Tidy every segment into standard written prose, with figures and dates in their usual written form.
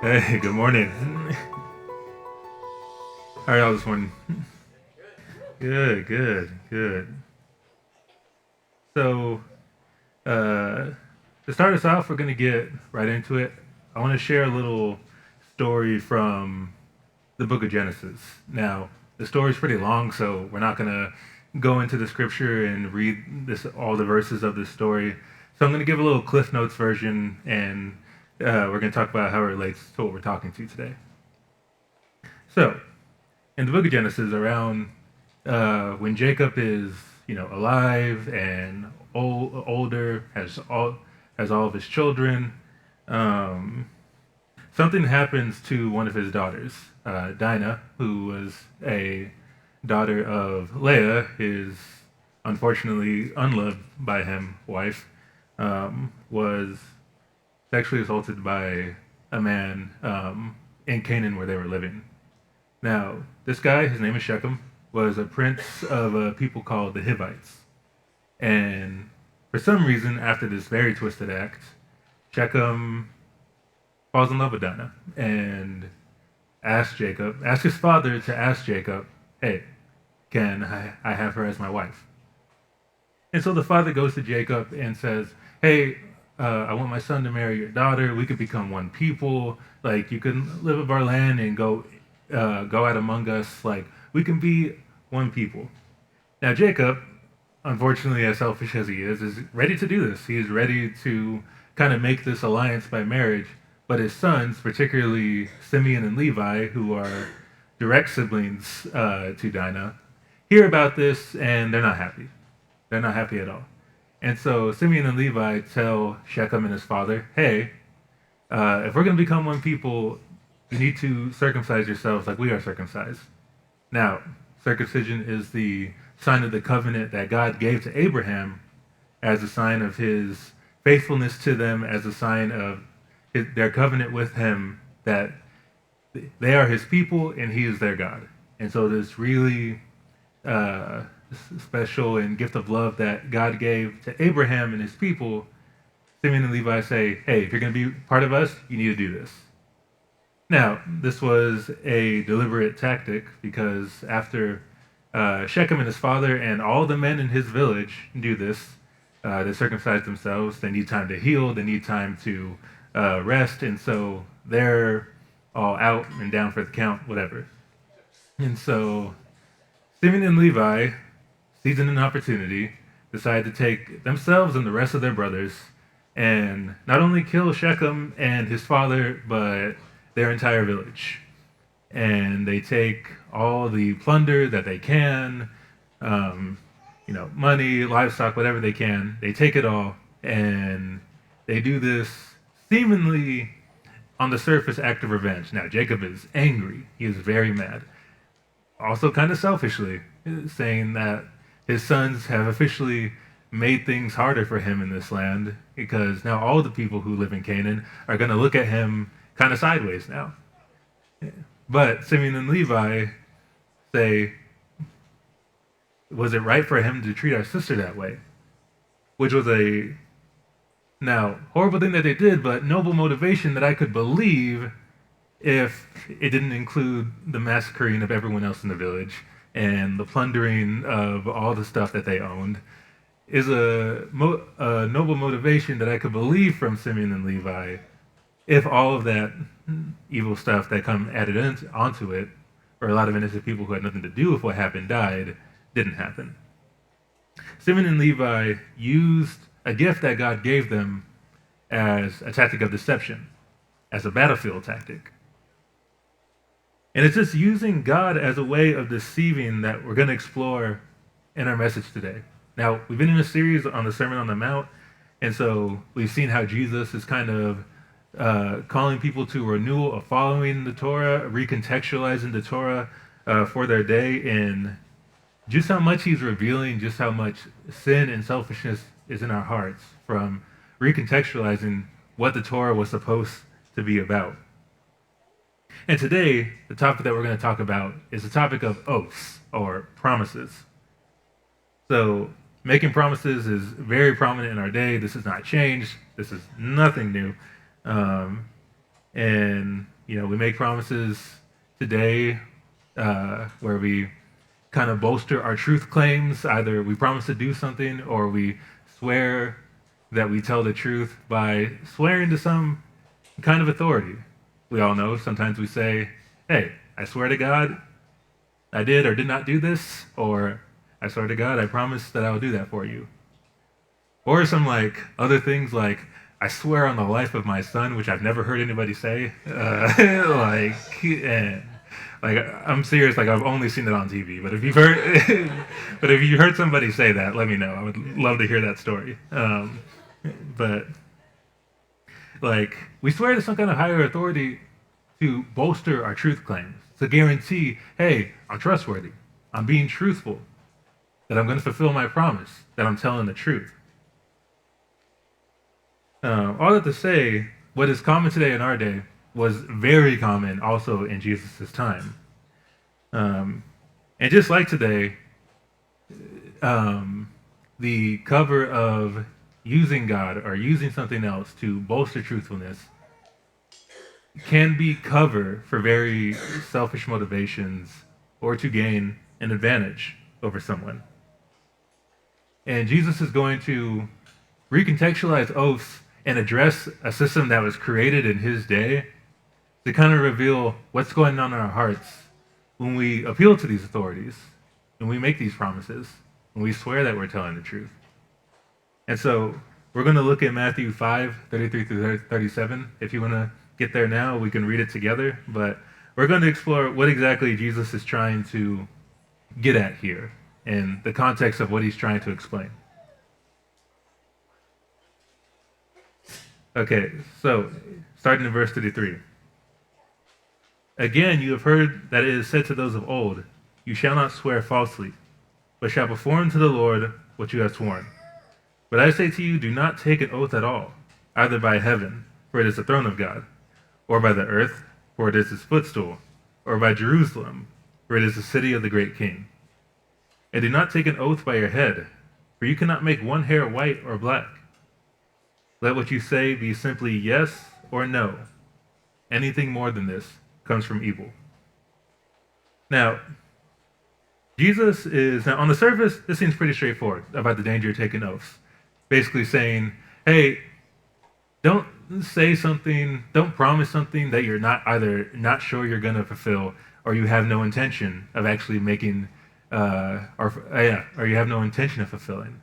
Hey, good morning. How are y'all this morning? Good, good, good. So, uh, to start us off, we're going to get right into it. I want to share a little story from the book of Genesis. Now, the story is pretty long, so we're not going to go into the scripture and read all the verses of this story. So, I'm going to give a little Cliff Notes version, and we're going to talk about how it relates to what we're talking to today. So, in the book of Genesis, around when Jacob is alive and older, has all of his children, um, something happens to one of his daughters, Dinah, who was a daughter of Leah, his unfortunately unloved by him wife, was sexually assaulted by a man in Canaan where they were living. Now, this guy, his name is Shechem, was a prince of a people called the Hivites. And for some reason, after this very twisted act, Shechem falls in love with Dinah and asks his father to ask Jacob, hey, can I have her as my wife? And so the father goes to Jacob and says, hey, I want my son to marry your daughter. We could become one people. Like, you can live of our land and go out among us. Like, we can be one people. Now, Jacob, unfortunately, as selfish as he is ready to do this. He is ready to kind of make this alliance by marriage. But his sons, particularly Simeon and Levi, who are direct siblings to Dinah, hear about this and they're not happy. They're not happy at all. And so Simeon and Levi tell Shechem and his father, hey, if we're going to become one people, you need to circumcise yourselves like we are circumcised. Now, circumcision is the sign of the covenant that God gave to Abraham as a sign of his faithfulness to them, as a sign of their covenant with him, that they are his people and he is their God. And so this really uh, special and gift of love that God gave to Abraham and his people, Simeon and Levi say, hey, if you're going to be part of us, you need to do this. Now, this was a deliberate tactic because after Shechem and his father and all the men in his village do this, they circumcise themselves. They need time to heal. They need time to rest. And so they're all out and down for the count, whatever. And so Simeon and Levi, seizing an opportunity, decide to take themselves and the rest of their brothers and not only kill Shechem and his father, but their entire village. And they take all the plunder that they can, um, money, livestock, whatever they can. They take it all, and they do this seemingly on the surface act of revenge. Now, Jacob is angry. He is very mad. Also, kind of selfishly, saying that his sons have officially made things harder for him in this land because now all the people who live in Canaan are going to look at him kind of sideways now. But Simeon and Levi say, was it right for him to treat our sister that way? Which was a now horrible thing that they did, but noble motivation that I could believe if it didn't include the massacring of everyone else in the village and the plundering of all the stuff that they owned, is a noble motivation that I could believe from Simeon and Levi if all of that evil stuff that come added onto it, or a lot of innocent people who had nothing to do with what happened died, didn't happen. Simeon and Levi used a gift that God gave them as a tactic of deception, as a battlefield tactic. And it's just using God as a way of deceiving that we're going to explore in our message today. Now, we've been in a series on the Sermon on the Mount, and so we've seen how Jesus is kind of calling people to renewal of following the Torah, recontextualizing the Torah for their day, and just how much he's revealing just how much sin and selfishness is in our hearts from recontextualizing what the Torah was supposed to be about. And today, the topic that we're going to talk about is the topic of oaths or promises. So, making promises is very prominent in our day. This has not changed. This is nothing new. And, we make promises today where we kind of bolster our truth claims. Either we promise to do something or we swear that we tell the truth by swearing to some kind of authority. We all know sometimes we say, hey, I swear to God I did or did not do this, or I swear to God I promise that I will do that for you. Or some other things like, I swear on the life of my son, which I've never heard anybody say. And I'm serious. I've only seen it on TV. But if you've heard, but if you heard somebody say that, let me know. I would love to hear that story. But we swear to some kind of higher authority to bolster our truth claims, to guarantee, hey, I'm trustworthy, I'm being truthful, that I'm going to fulfill my promise, that I'm telling the truth. All that to say, what is common today in our day was very common also in Jesus' time. And just like today, the cover of using God or using something else to bolster truthfulness can be cover for very selfish motivations or to gain an advantage over someone. And Jesus is going to recontextualize oaths and address a system that was created in his day to kind of reveal what's going on in our hearts when we appeal to these authorities, when we make these promises, when we swear that we're telling the truth. And so we're going to look at Matthew 5:33 through 37. If you want to get there now, we can read it together. But we're going to explore what exactly Jesus is trying to get at here and the context of what he's trying to explain. Okay, so starting in verse 33. Again, you have heard that it is said to those of old, you shall not swear falsely, but shall perform to the Lord what you have sworn. But I say to you, do not take an oath at all, either by heaven, for it is the throne of God, or by the earth, for it is his footstool, or by Jerusalem, for it is the city of the great king. And do not take an oath by your head, for you cannot make one hair white or black. Let what you say be simply yes or no. Anything more than this comes from evil. Now, Jesus is, now on the surface, this seems pretty straightforward about the danger of taking oaths. Basically saying, hey, don't say something, don't promise something that you're either not sure you're going to fulfill or you have no intention of actually making, or you have no intention of fulfilling.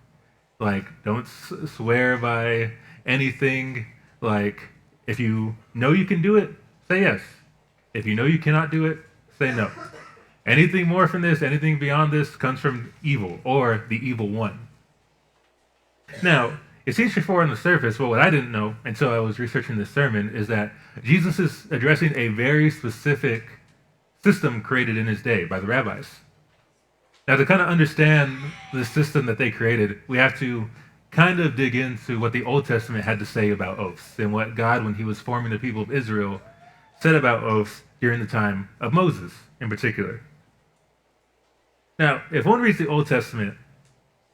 Don't swear by anything. If you know you can do it, say yes. If you know you cannot do it, say no. Anything more from this, anything beyond this comes from evil or the evil one. Now, it seems straightforward on the surface, but what I didn't know until I was researching this sermon is that Jesus is addressing a very specific system created in his day by the rabbis. Now, to kind of understand the system that they created, we have to kind of dig into what the Old Testament had to say about oaths and what God, when he was forming the people of Israel, said about oaths during the time of Moses in particular. Now, if one reads the Old Testament,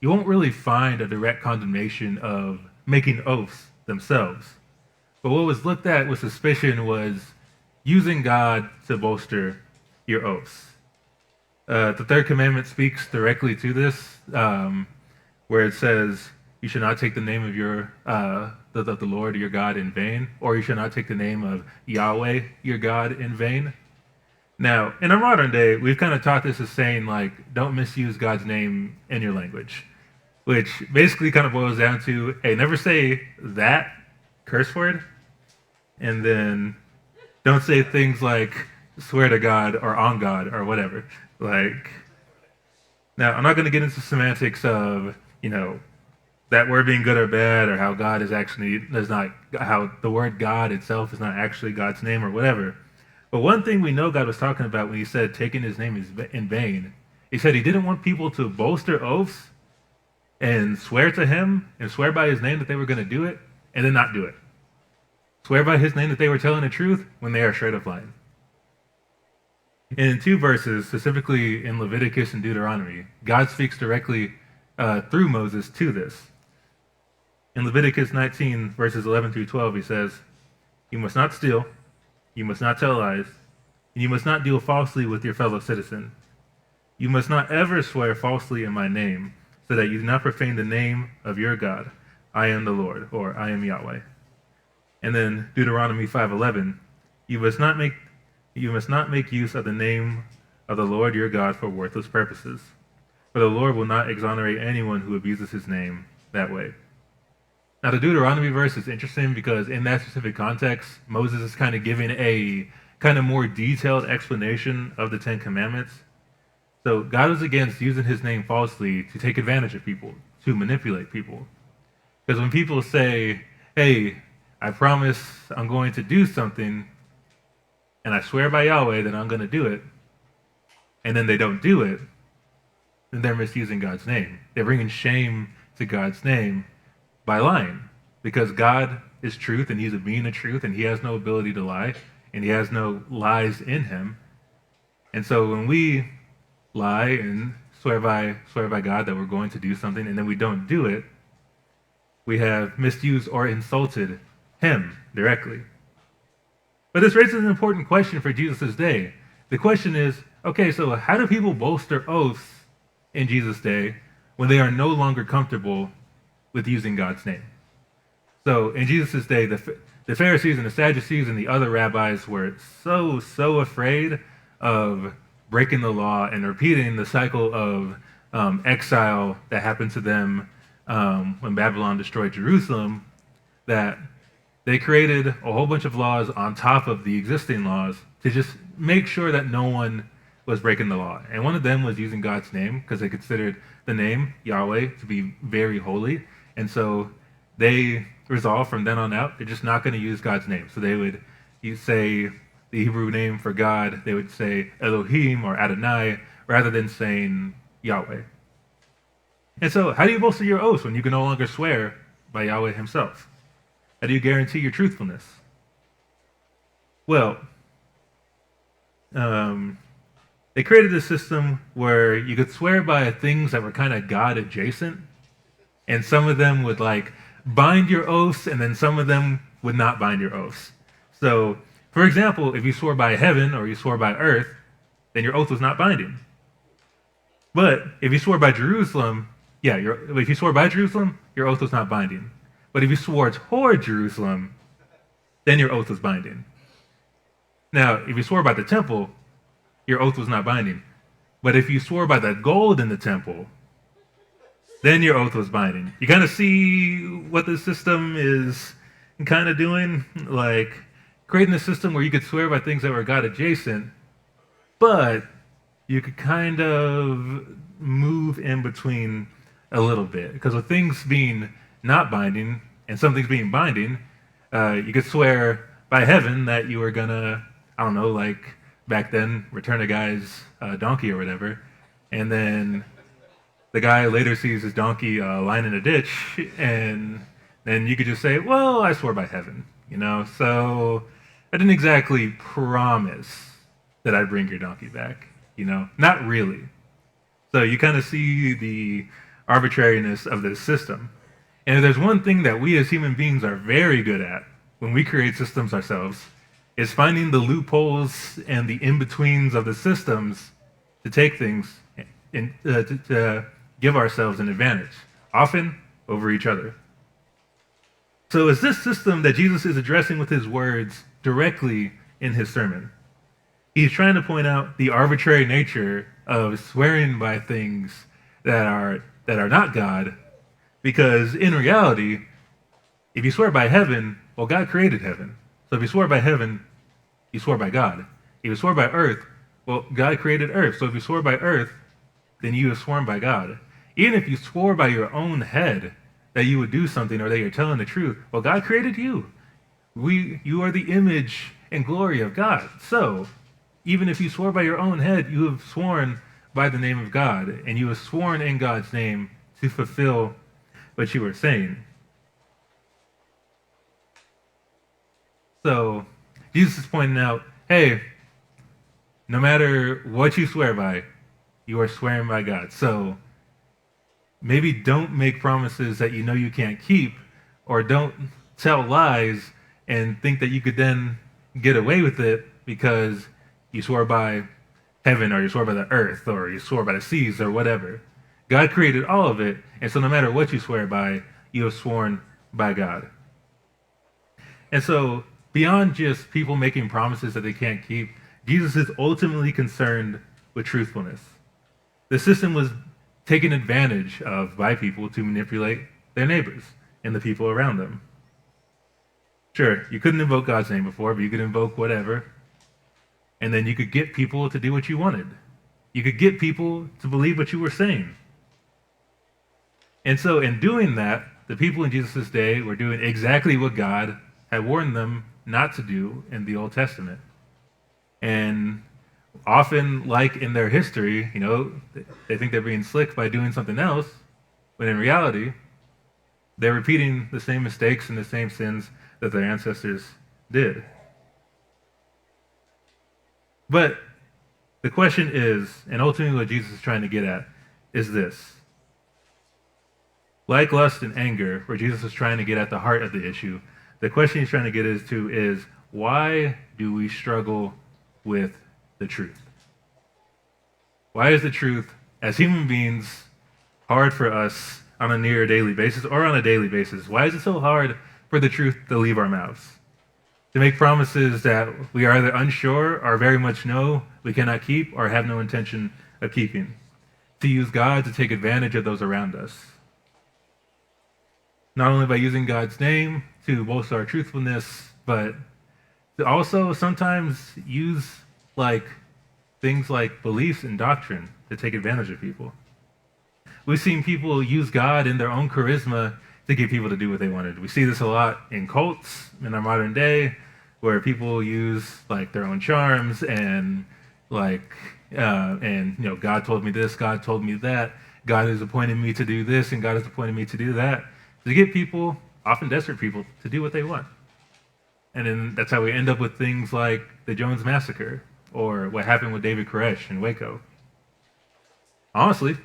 you won't really find a direct condemnation of making oaths themselves. But what was looked at with suspicion was using God to bolster your oaths. The third commandment speaks directly to this, where it says, you should not take the name of the Lord your God in vain, or you should not take the name of Yahweh your God in vain. Now, in our modern day, we've kind of taught this as saying, don't misuse God's name in your language, which basically kind of boils down to, hey, never say that curse word, and then don't say things like swear to God or on God or whatever. Now, I'm not going to get into semantics of, that word being good or bad, or how God is actually, how the word God itself is not actually God's name or whatever. But one thing we know God was talking about when he said taking his name is in vain, he said he didn't want people to boast oaths and swear to him and swear by his name that they were going to do it and then not do it. Swear by his name that they were telling the truth when they are straight up lying. And in two verses, specifically in Leviticus and Deuteronomy, God speaks directly through Moses to this. In Leviticus 19, verses 11 through 12, he says, you must not steal, You must not tell lies, and you must not deal falsely with your fellow citizen. You must not ever swear falsely in my name, so that you do not profane the name of your God. I am the Lord, or I am Yahweh. And then Deuteronomy 5:11, you must not make use of the name of the Lord your God for worthless purposes, for the Lord will not exonerate anyone who abuses his name that way. Now the Deuteronomy verse is interesting because in that specific context, Moses is kind of giving a kind of more detailed explanation of the Ten Commandments. So God was against using his name falsely to take advantage of people, to manipulate people. Because when people say, hey, I promise I'm going to do something, and I swear by Yahweh that I'm going to do it, and then they don't do it, then they're misusing God's name. They're bringing shame to God's name by lying. Because God is truth, and he's a being of truth, and he has no ability to lie, and he has no lies in him. And so when we lie and swear by God that we're going to do something, and then we don't do it, we have misused or insulted him directly. But this raises an important question for Jesus' day. The question is, okay, so how do people bolster oaths in Jesus' day when they are no longer comfortable with using God's name? So in Jesus' day, the Pharisees and the Sadducees and the other rabbis were so afraid of breaking the law and repeating the cycle of exile that happened to them when Babylon destroyed Jerusalem, that they created a whole bunch of laws on top of the existing laws to just make sure that no one was breaking the law. And one of them was using God's name because they considered the name Yahweh to be very holy. And so they resolved from then on out, they're just not going to use God's name. So they would say the Hebrew name for God, they would say Elohim or Adonai rather than saying Yahweh. And so how do you bolster your oaths when you can no longer swear by Yahweh himself? How do you guarantee your truthfulness? Well, they created a system where you could swear by things that were kind of God adjacent, and some of them would like bind your oaths, and then some of them would not bind your oaths. So, for example, if you swore by heaven or you swore by earth, then your oath was not binding. But if you swore by Jerusalem, if you swore by Jerusalem, your oath was not binding. But if you swore toward Jerusalem, then your oath was binding. Now, if you swore by the temple, your oath was not binding. But if you swore by the gold in the temple, then your oath was binding. You kind of see what the system is kind of doing? Like creating a system where you could swear by things that were God adjacent, but you could kind of move in between a little bit. Because with things being not binding and some things being binding, you could swear by heaven that you were gonna, I don't know, like back then, return a guy's donkey or whatever, and then the guy later sees his donkey lying in a ditch, and then you could just say, well, I swore by heaven, So I didn't exactly promise that I'd bring your donkey back, Not really. So you kind of see the arbitrariness of this system. And if there's one thing that we as human beings are very good at when we create systems ourselves, is finding the loopholes and the in-betweens of the systems to take things and to give ourselves an advantage, often over each other. So is this system that Jesus is addressing with his words directly in his sermon? He's trying to point out the arbitrary nature of swearing by things that are not God, because in reality, if you swear by heaven, well, God created heaven. So if you swore by heaven, you swore by God. If you swore by earth, well, God created earth. So if you swore by earth, then you have sworn by God. Even if you swore by your own head that you would do something or that you're telling the truth, well, God created you. You are the image and glory of God. So even if you swore by your own head, you have sworn by the name of God, and you have sworn in God's name to fulfill what you were saying. So Jesus is pointing out, hey, no matter what you swear by, you are swearing by God. So maybe don't make promises that you can't keep, or don't tell lies and think that you could then get away with it because you swore by heaven, or you swore by the earth, or you swore by the seas, or whatever. God created all of it, and so no matter what you swear by, you have sworn by God. And so, beyond just people making promises that they can't keep, Jesus is ultimately concerned with truthfulness. The system was taken advantage of by people to manipulate their neighbors and the people around them. Sure, you couldn't invoke God's name before, but you could invoke whatever, and then you could get people to do what you wanted. You could get people to believe what you were saying. And so in doing that, the people in Jesus' day were doing exactly what God had warned them not to do in the Old Testament. And often, like in their history, they think they're being slick by doing something else, but in reality, they're repeating the same mistakes and the same sins that their ancestors did. But the question is, and ultimately what Jesus is trying to get at, is this. Like lust and anger, where Jesus is trying to get at the heart of the issue, the question he's trying to get is why do we struggle with the truth? Why is the truth, as human beings, hard for us on a near daily basis or on a daily basis? Why is it so hard for the truth to leave our mouths? To make promises that we are either unsure or very much know we cannot keep or have no intention of keeping. To use God to take advantage of those around us. Not only by using God's name to bolster our truthfulness, but to also sometimes use things like beliefs and doctrine to take advantage of people. We've seen people use God in their own charisma to get people to do what they wanted. We see this a lot in cults in our modern day, where people use their own charms and God told me this, God told me that, God has appointed me to do this, and God has appointed me to do that, to get people, often desperate people, to do what they want. And then that's how we end up with things like the Jones Massacre, or what happened with David Koresh in Waco. Honestly,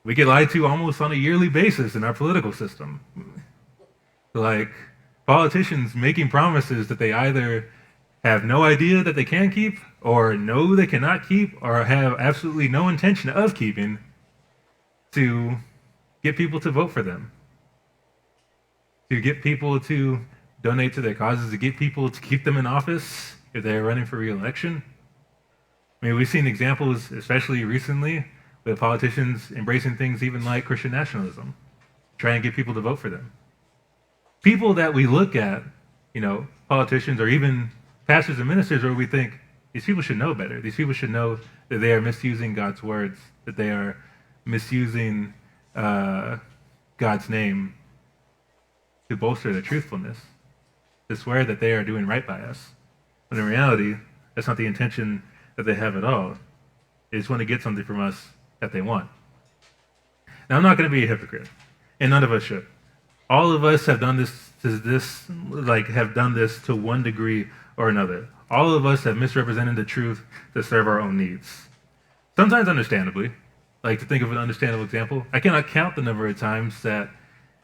we get lied to almost on a yearly basis in our political system. Politicians making promises that they either have no idea that they can keep, or know they cannot keep, or have absolutely no intention of keeping, to get people to vote for them. To get people to donate to their causes, to get people to keep them in office if they're running for re-election. I mean, we've seen examples, especially recently, with politicians embracing things even like Christian nationalism, trying to get people to vote for them. People that we look at, politicians or even pastors and ministers, where we think, these people should know better. These people should know that they are misusing God's words, that they are misusing God's name to bolster their truthfulness, to swear that they are doing right by us. But in reality, that's not the intention that they have at all. They just want to get something from us that they want. Now, I'm not going to be a hypocrite, and none of us should. All of us have done this to one degree or another. All of us have misrepresented the truth to serve our own needs. Sometimes understandably. To think of an understandable example, I cannot count the number of times that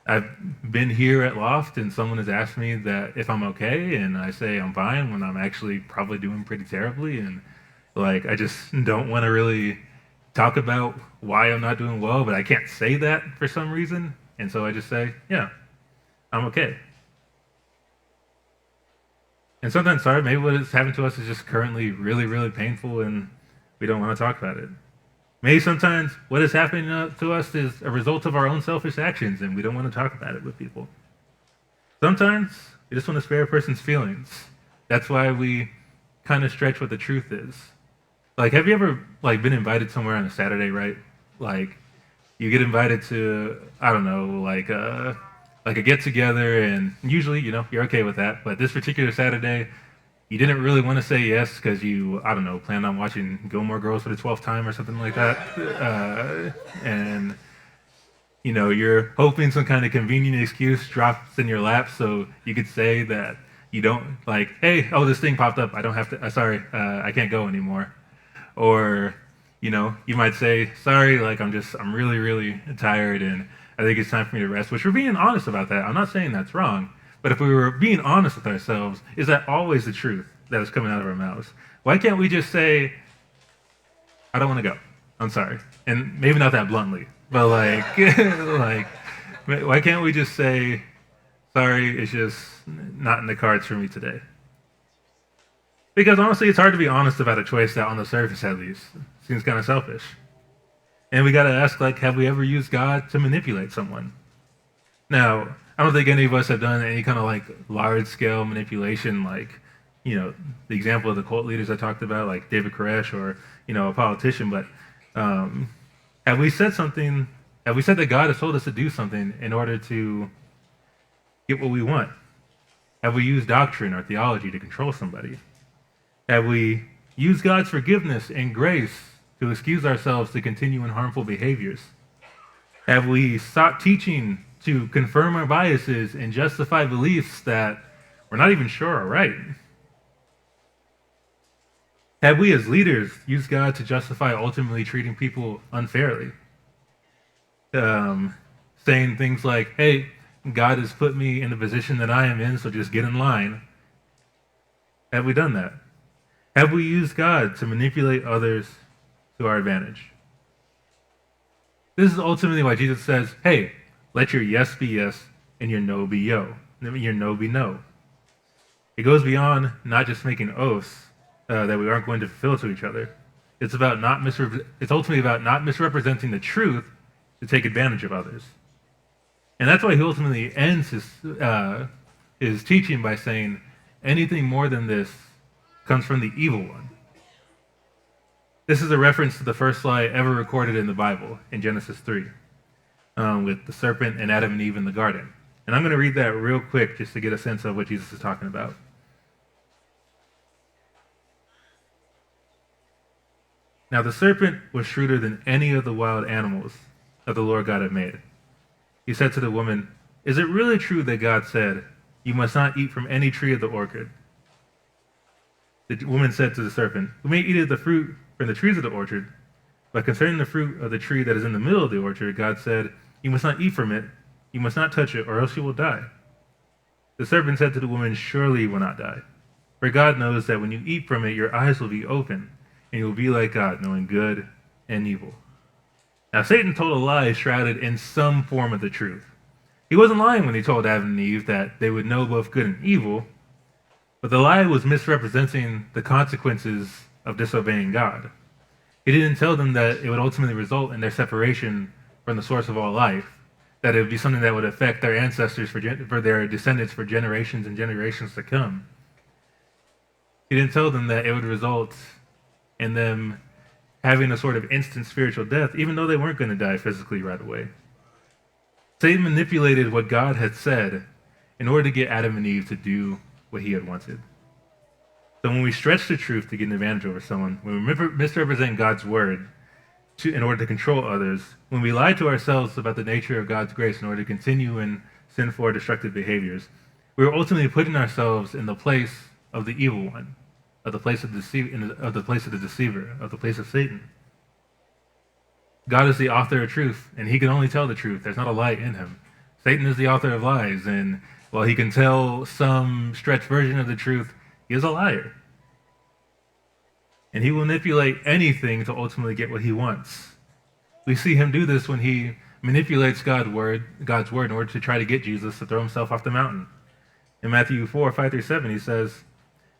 I've been here at Loft and someone has asked me that if I'm okay, and I say I'm fine when I'm actually probably doing pretty terribly, and I just don't want to really talk about why I'm not doing well, but I can't say that for some reason, and so I just say, yeah, I'm okay. And sometimes, maybe what has happened to us is just currently really, really painful, and we don't want to talk about it. Maybe sometimes what is happening to us is a result of our own selfish actions, and we don't want to talk about it with people. Sometimes we just want to spare a person's feelings. That's why we kind of stretch what the truth is. Have you ever been invited somewhere on a Saturday, right? You get invited to, I don't know, a get together, and usually, you're okay with that. But this particular Saturday, you didn't really want to say yes because you, I don't know, planned on watching Gilmore Girls for the 12th time or something like that. And, you're hoping some kind of convenient excuse drops in your lap so you could say that you don't, hey, this thing popped up. I don't have to, sorry, I can't go anymore. Or, you might say, sorry, I'm really, really tired and I think it's time for me to rest, which we're being honest about that. I'm not saying that's wrong, But if we were being honest with ourselves, is that always the truth that is coming out of our mouths? Why can't we just say, I don't want to go. I'm sorry. And maybe not that bluntly, but like, why can't we just say, sorry, it's just not in the cards for me today? Because honestly, it's hard to be honest about a choice that on the surface at least seems kind of selfish. And we got to ask, like, have we ever used God to manipulate someone? Now, I don't think any of us have done any kind of like large scale manipulation, like, the example of the cult leaders I talked about, like David Koresh or, a politician. But have we said something, have we said that God has told us to do something in order to get what we want? Have we used doctrine or theology to control somebody? Have we used God's forgiveness and grace to excuse ourselves to continue in harmful behaviors? Have we sought teaching to confirm our biases and justify beliefs that we're not even sure are right? Have we as leaders used God to justify ultimately treating people unfairly? Saying things like, hey, God has put me in the position that I am in, so just get in line. Have we done that? Have we used God to manipulate others to our advantage? This is ultimately why Jesus says, hey, let your yes be yes and your no be your no be no. It goes beyond not just making oaths that we aren't going to fulfill to each other. It's ultimately about not misrepresenting the truth to take advantage of others. And that's why he ultimately ends his teaching by saying, anything more than this comes from the evil one. This is a reference to the first lie ever recorded in the Bible, in Genesis 3, with the serpent and Adam and Eve in the garden. And I'm going to read that real quick just to get a sense of what Jesus is talking about. Now the serpent was shrewder than any of the wild animals that the Lord God had made. He said to the woman, is it really true that God said, you must not eat from any tree of the orchard? The woman said to the serpent, we may eat of the fruit from the trees of the orchard, but concerning the fruit of the tree that is in the middle of the orchard, God said, you must not eat from it, you must not touch it, or else you will die. The serpent said to the woman, surely you will not die. For God knows that when you eat from it, your eyes will be open, and you will be like God, knowing good and evil. Now, Satan told a lie shrouded in some form of the truth. He wasn't lying when he told Adam and Eve that they would know both good and evil, but the lie was misrepresenting the consequences of disobeying God. He didn't tell them that it would ultimately result in their separation from the source of all life, that it would be something that would affect their ancestors for their descendants for generations and generations to come. He didn't tell them that it would result in them having a sort of instant spiritual death, even though they weren't going to die physically right away. Satan manipulated what God had said in order to get Adam and Eve to do what he had wanted. So when we stretch the truth to get an advantage over someone, when we misrepresent God's word in order to control others, when we lie to ourselves about the nature of God's grace in order to continue in sinful or destructive behaviors, we're ultimately putting ourselves in the place of the evil one, of the place of the deceiver, of the place of Satan. God is the author of truth, and he can only tell the truth. There's not a lie in him. Satan is the author of lies, and while he can tell some stretched version of the truth, he is a liar. And he will manipulate anything to ultimately get what he wants. We see him do this when he manipulates God's word in order to try to get Jesus to throw himself off the mountain. In Matthew 4:5-7, he says,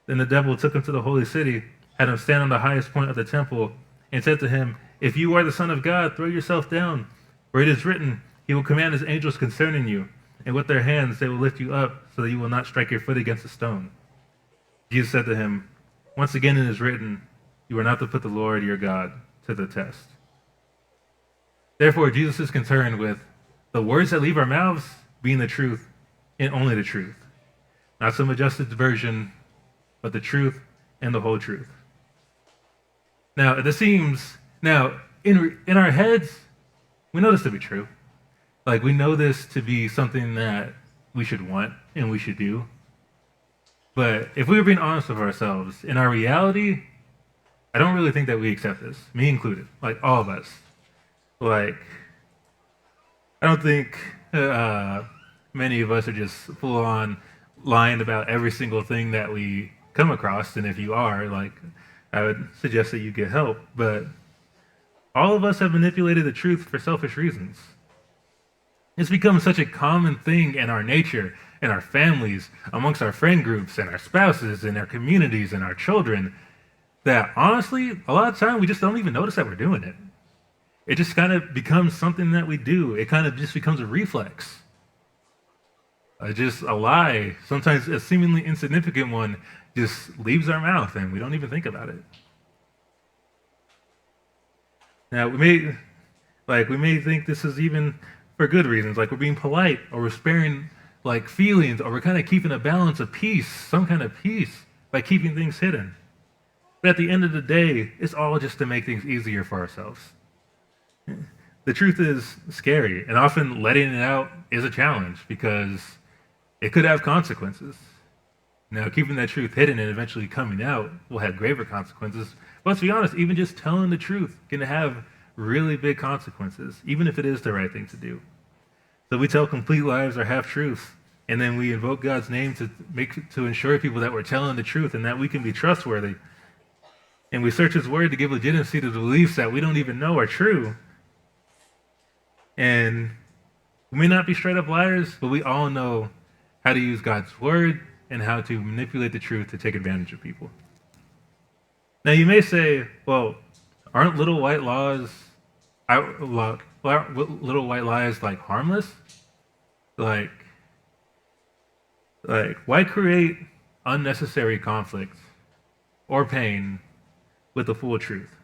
then the devil took him to the holy city, had him stand on the highest point of the temple, and said to him, if you are the Son of God, throw yourself down, for it is written, he will command his angels concerning you, and with their hands they will lift you up, so that you will not strike your foot against a stone. Jesus said to him, once again it is written, you are not to put the Lord your God to the test. Therefore, Jesus is concerned with the words that leave our mouths being the truth and only the truth. Not some adjusted version, but the truth and the whole truth. Now, in our heads, we know this to be true. Like, we know this to be something that we should want and we should do. But if we were being honest with ourselves, in our reality, I don't really think that we accept this, me included, like all of us. Like, I don't think many of us are just full on lying about every single thing that we come across. And if you are, like, I would suggest that you get help. But all of us have manipulated the truth for selfish reasons. It's become such a common thing in our nature, in our families, amongst our friend groups, and our spouses, and our communities, and our children, that honestly, a lot of time we just don't even notice that we're doing it. It just kind of becomes something that we do. It kind of just becomes a reflex. Just a lie, sometimes a seemingly insignificant one, just leaves our mouth and we don't even think about it. Now, we may think this is even for good reasons, like we're being polite or we're sparing like feelings or we're kind of keeping a balance of peace, some kind of peace by keeping things hidden. But at the end of the day, it's all just to make things easier for ourselves. The truth is scary, and often letting it out is a challenge because it could have consequences. Now, keeping that truth hidden and eventually coming out will have graver consequences. But let's be honest, even just telling the truth can have really big consequences, even if it is the right thing to do. So we tell complete lies or half-truths, and then we invoke God's name to ensure people that we're telling the truth and that we can be trustworthy. And we search His Word to give legitimacy to the beliefs that we don't even know are true. And we may not be straight-up liars, but we all know how to use God's Word and how to manipulate the truth to take advantage of people. Now, you may say, well, aren't little white lies like harmless? Like why create unnecessary conflict or pain with the full truth?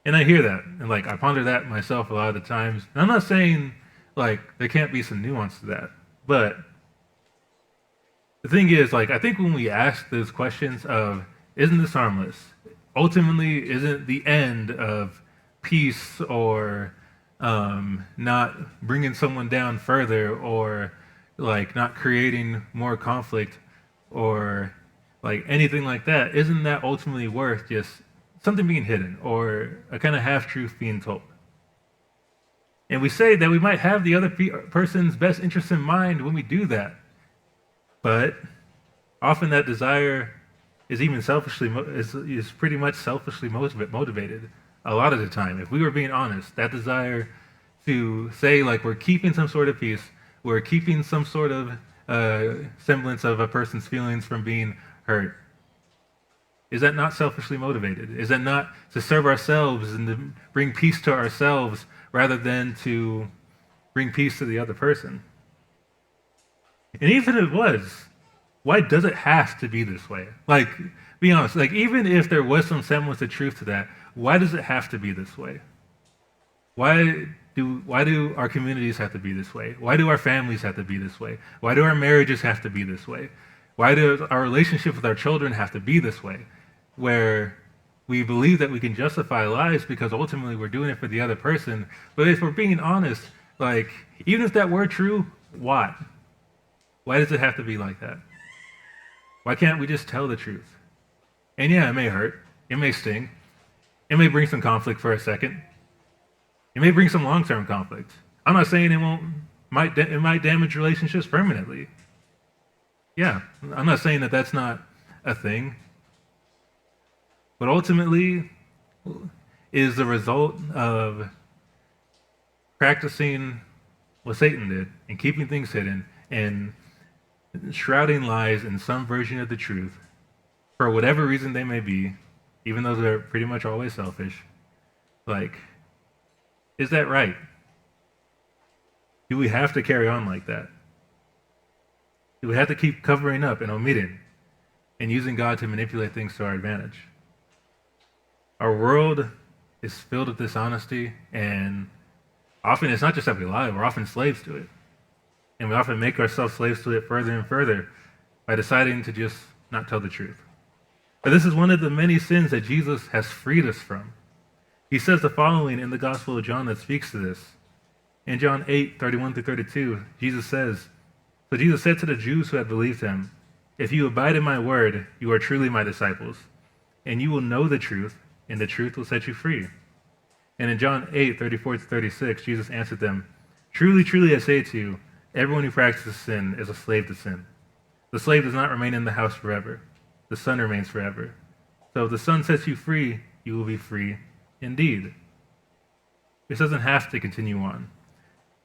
And I hear that, and like I ponder that myself a lot of the times. And I'm not saying like there can't be some nuance to that, but the thing is, like, I think when we ask those questions of, isn't this harmless? Ultimately, isn't the end of peace or not bringing someone down further or, like, not creating more conflict or, like, anything like that, isn't that ultimately worth just something being hidden or a kind of half-truth being told? And we say that we might have the other person's best interest in mind when we do that. But often that desire is even is pretty much selfishly motivated a lot of the time. If we were being honest, that desire to say like we're keeping some sort of peace, we're keeping some sort of semblance of a person's feelings from being hurt, is that not selfishly motivated? Is that not to serve ourselves and to bring peace to ourselves rather than to bring peace to the other person? And even if it was, why does it have to be this way? Like, be honest, like even if there was some semblance of truth to that, why does it have to be this way? Why do our communities have to be this way? Why do our families have to be this way? Why do our marriages have to be this way? Why does our relationship with our children have to be this way? Where we believe that we can justify lies because ultimately we're doing it for the other person. But if we're being honest, like, even if that were true, why? Why does it have to be like that? Why can't we just tell the truth? And yeah, it may hurt. It may sting. It may bring some conflict for a second. It may bring some long-term conflict. I'm not saying it might damage relationships permanently. Yeah, I'm not saying that that's not a thing. But ultimately, is the result of practicing what Satan did and keeping things hidden and shrouding lies in some version of the truth for whatever reason they may be, even though they're pretty much always selfish. Like, is that right? Do we have to carry on like that? Do we have to keep covering up and omitting and using God to manipulate things to our advantage? Our world is filled with dishonesty, and often it's not just that we lie, we're often slaves to it. And we often make ourselves slaves to it further and further by deciding to just not tell the truth. But this is one of the many sins that Jesus has freed us from. He says the following in the Gospel of John that speaks to this. In John 8:31-32, Jesus says, "So Jesus said to the Jews who had believed him, 'If you abide in my word, you are truly my disciples, and you will know the truth, and the truth will set you free.' And in John 8:34-36, Jesus answered them, 'Truly, truly, I say to you, everyone who practices sin is a slave to sin. The slave does not remain in the house forever. The Son remains forever. So if the Son sets you free, you will be free indeed. This doesn't have to continue on.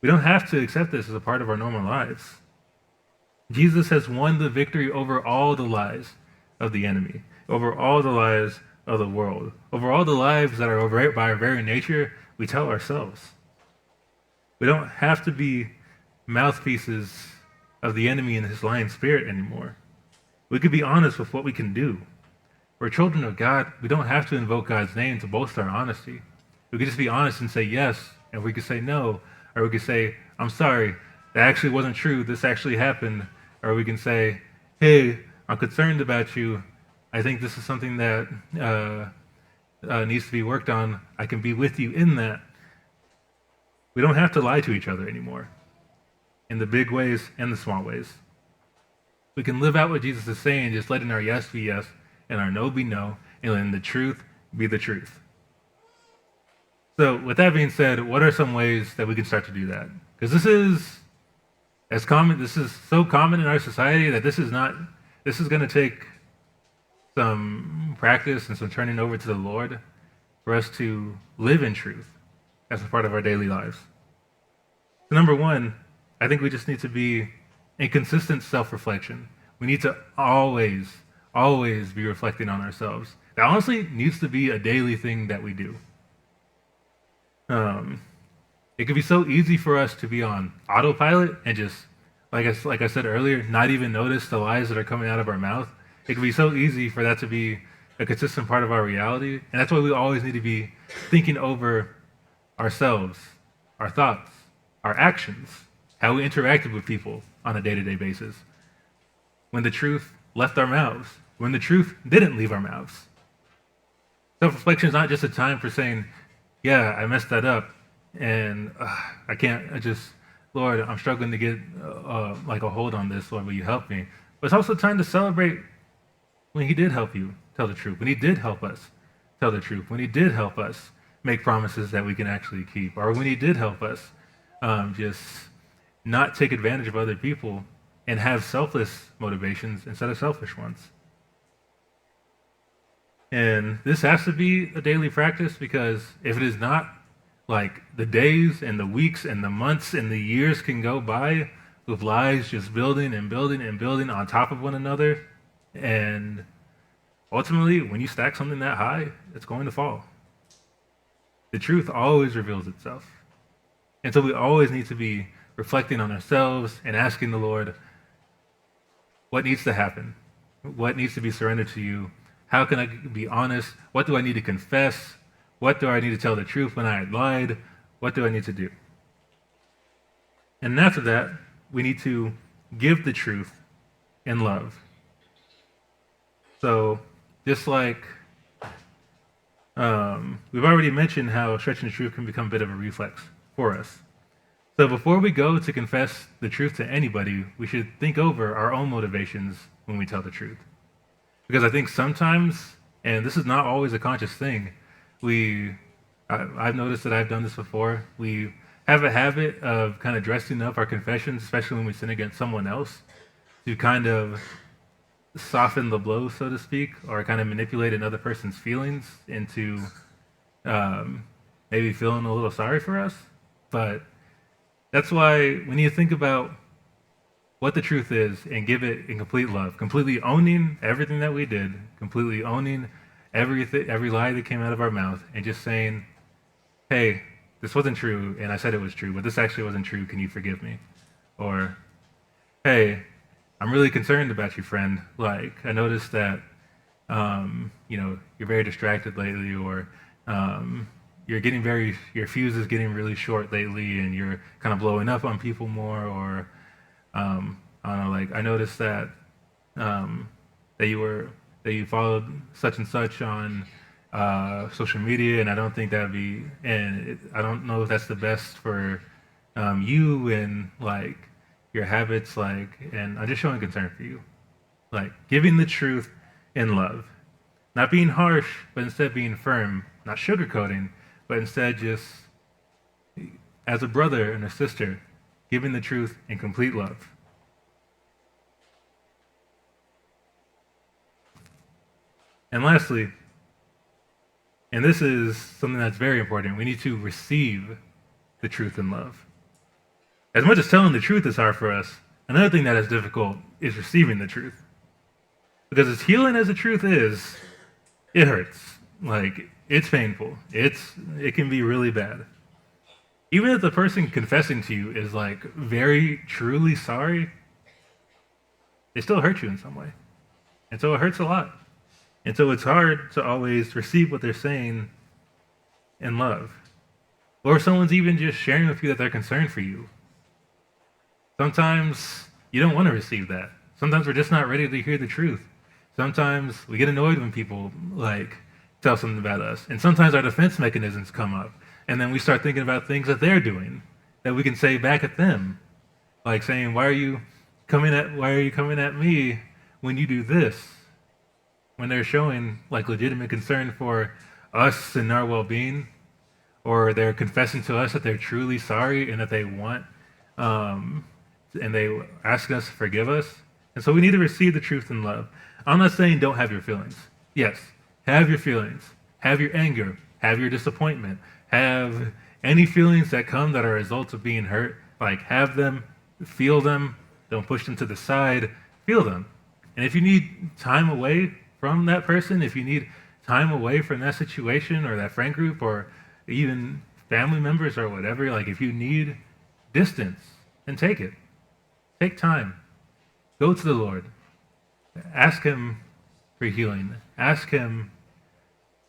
We don't have to accept this as a part of our normal lives. Jesus has won the victory over all the lies of the enemy, over all the lies of the world, over all the lives that are by our very nature, we tell ourselves. We don't have to be mouthpieces of the enemy and his lying spirit anymore. We could be honest with what we can do. We're children of God. We don't have to invoke God's name to boast our honesty. We could just be honest and say yes, and we could say no, or we could say, I'm sorry, that actually wasn't true, this actually happened, or we can say, hey, I'm concerned about you, I think this is something that needs to be worked on, I can be with you in that. We don't have to lie to each other anymore, in the big ways and the small ways. We can live out what Jesus is saying, just letting our yes be yes, and our no be no, and letting the truth be the truth. So with that being said, what are some ways that we can start to do that? Because this is so common in our society that this is going to take some practice and some turning over to the Lord for us to live in truth as a part of our daily lives. So number one, I think we just need to be in consistent self-reflection. We need to always be reflecting on ourselves. That honestly needs to be a daily thing that we do. It can be so easy for us to be on autopilot and just, like I said earlier, not even notice the lies that are coming out of our mouth. It can be so easy for that to be a consistent part of our reality, and that's why we always need to be thinking over ourselves, our thoughts, our actions, how we interacted with people on a day-to-day basis. When the truth left our mouths, when the truth didn't leave our mouths. Self-reflection is not just a time for saying, yeah, I messed that up, and Lord, I'm struggling to get like a hold on this, Lord, will you help me? But it's also time to celebrate when he did help you tell the truth, when he did help us tell the truth, when he did help us make promises that we can actually keep, or when he did help us just not take advantage of other people and have selfless motivations instead of selfish ones. And this has to be a daily practice, because if it is not, like, the days and the weeks and the months and the years can go by with lies just building and building and building on top of one another. And ultimately, when you stack something that high, it's going to fall. The truth always reveals itself. And so we always need to be reflecting on ourselves and asking the Lord, what needs to happen? What needs to be surrendered to you? How can I be honest? What do I need to confess? What do I need to tell the truth when I had lied? What do I need to do? And after that, we need to give the truth in love. So just like we've already mentioned how stretching the truth can become a bit of a reflex for us. So before we go to confess the truth to anybody, we should think over our own motivations when we tell the truth. Because I think sometimes, and this is not always a conscious thing, I've noticed that I've done this before, we have a habit of kind of dressing up our confessions, especially when we sin against someone else, to kind of soften the blow, so to speak, or kind of manipulate another person's feelings into maybe feeling a little sorry for us. But that's why we need to think about what the truth is and give it in complete love, completely owning everything that we did, completely owning every lie that came out of our mouth, and just saying, hey, this wasn't true, and I said it was true, but this actually wasn't true, can you forgive me? Or, hey, I'm really concerned about you, friend. Like, I noticed that, you're very distracted lately, or your fuse is getting really short lately, and you're kind of blowing up on people more, or, I don't know, like, I noticed that, that you followed such and such on social media, and I don't think that'd be, I don't know if that's the best for you and like your habits, like, and I'm just showing concern for you, like giving the truth in love, not being harsh, but instead being firm, not sugarcoating, but instead just as a brother and a sister, giving the truth in complete love. And lastly, and this is something that's very important, we need to receive the truth in love. As much as telling the truth is hard for us, another thing that is difficult is receiving the truth. Because as healing as the truth is, it hurts. Like, it's painful. It can be really bad. Even if the person confessing to you is like very truly sorry, they still hurt you in some way. And so it hurts a lot. And so it's hard to always receive what they're saying in love. Or if someone's even just sharing with you that they're concerned for you. Sometimes you don't want to receive that. Sometimes we're just not ready to hear the truth. Sometimes we get annoyed when people like tell something about us. And sometimes our defense mechanisms come up. And then we start thinking about things that they're doing that we can say back at them. Like saying, why are you coming at me when you do this? When they're showing like legitimate concern for us and our well-being, or they're confessing to us that they're truly sorry and that they want, and they ask us to forgive us. And so we need to receive the truth in love. I'm not saying don't have your feelings. Yes, have your feelings. Have your anger. Have your disappointment. Have any feelings that come that are results of being hurt. Like, have them, feel them. Don't push them to the side. Feel them. And if you need time away from that person, if you need time away from that situation or that friend group or even family members or whatever, like if you need distance, then take it. Take time. Go to the Lord. Ask Him for healing. Ask Him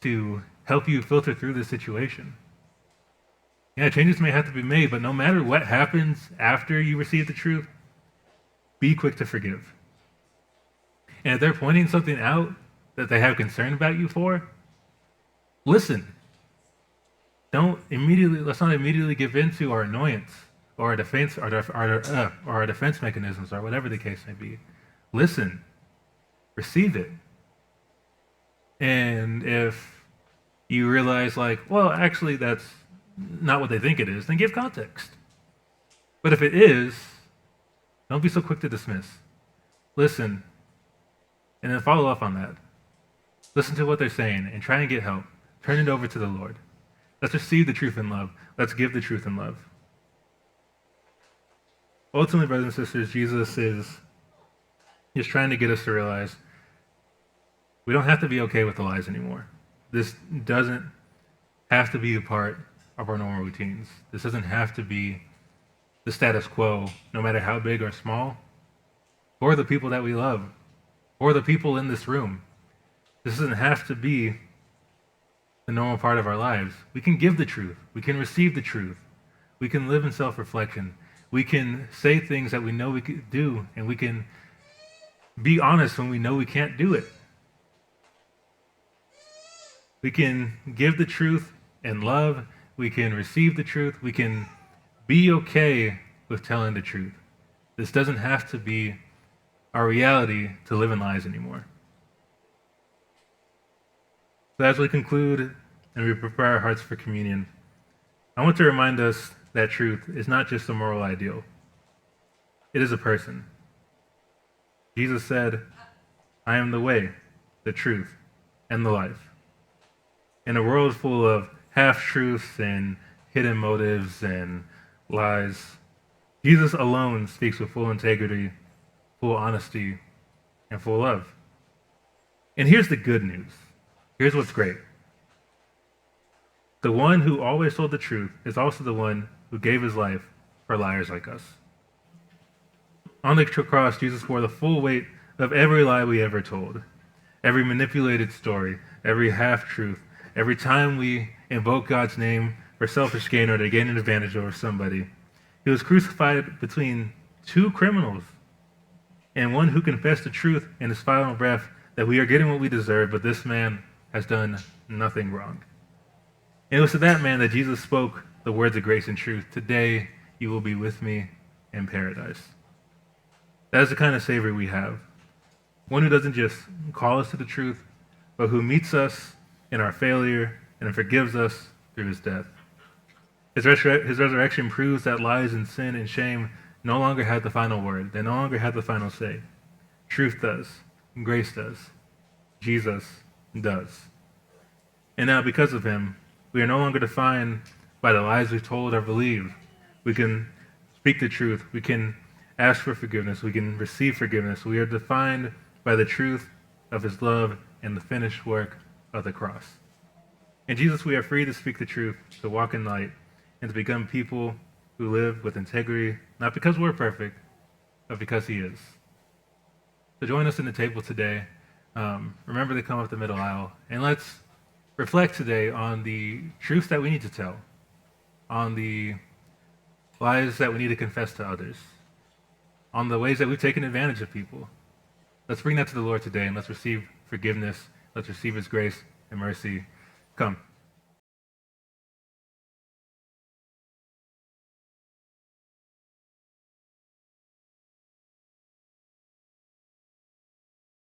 to help you filter through this situation. Yeah, changes may have to be made, but no matter what happens after you receive the truth, be quick to forgive. And if they're pointing something out that they have concern about you for, listen. Let's not immediately give in to our annoyance or our defense or our defense mechanisms or whatever the case may be. Listen. Receive it. And if you realize like, well, actually that's not what they think it is, then give context. But if it is, don't be so quick to dismiss. Listen, and then follow up on that. Listen to what they're saying and try and get help. Turn it over to the Lord. Let's receive the truth in love. Let's give the truth in love. Ultimately, brothers and sisters, Jesus is trying to get us to realize we don't have to be okay with the lies anymore. This doesn't have to be a part of our normal routines. This doesn't have to be the status quo, no matter how big or small, for the people that we love, or the people in this room. This doesn't have to be the normal part of our lives. We can give the truth. We can receive the truth. We can live in self-reflection. We can say things that we know we can do, and we can be honest when we know we can't do it. We can give the truth in love. We can receive the truth. We can be okay with telling the truth. This doesn't have to be our reality to live in lies anymore. So as we conclude and we prepare our hearts for communion, I want to remind us that truth is not just a moral ideal. It is a person. Jesus said, I am the way, the truth, and the life. In a world full of half-truths and hidden motives and lies, Jesus alone speaks with full integrity, full honesty, and full love. And here's the good news. Here's what's great. The one who always told the truth is also the one who gave his life for liars like us. On the cross, Jesus bore the full weight of every lie we ever told, every manipulated story, every half-truth, every time we invoke God's name for selfish gain or to gain an advantage over somebody. He was crucified between two criminals and one who confessed the truth in his final breath that we are getting what we deserve, but this man has done nothing wrong. And it was to that man that Jesus spoke the words of grace and truth. Today you will be with me in paradise. That is the kind of Savior we have. One who doesn't just call us to the truth, but who meets us in our failure and forgives us through his death. His resurrection proves that lies and sin and shame no longer have the final word. They no longer have the final say. Truth does. Grace does. Jesus does. And now, because of him, we are no longer defined by the lies we've told or believed. We can speak the truth. We can ask for forgiveness. We can receive forgiveness. We are defined by the truth of his love and the finished work of the cross. In Jesus, we are free to speak the truth, to walk in light, and to become people who live with integrity, not because we're perfect, but because he is. So join us in the table today. Remember to come up the middle aisle, and let's reflect today on the truths that we need to tell, on the lies that we need to confess to others, on the ways that we've taken advantage of people. Let's bring that to the Lord today, and let's receive forgiveness. Let's receive his grace and mercy. Come.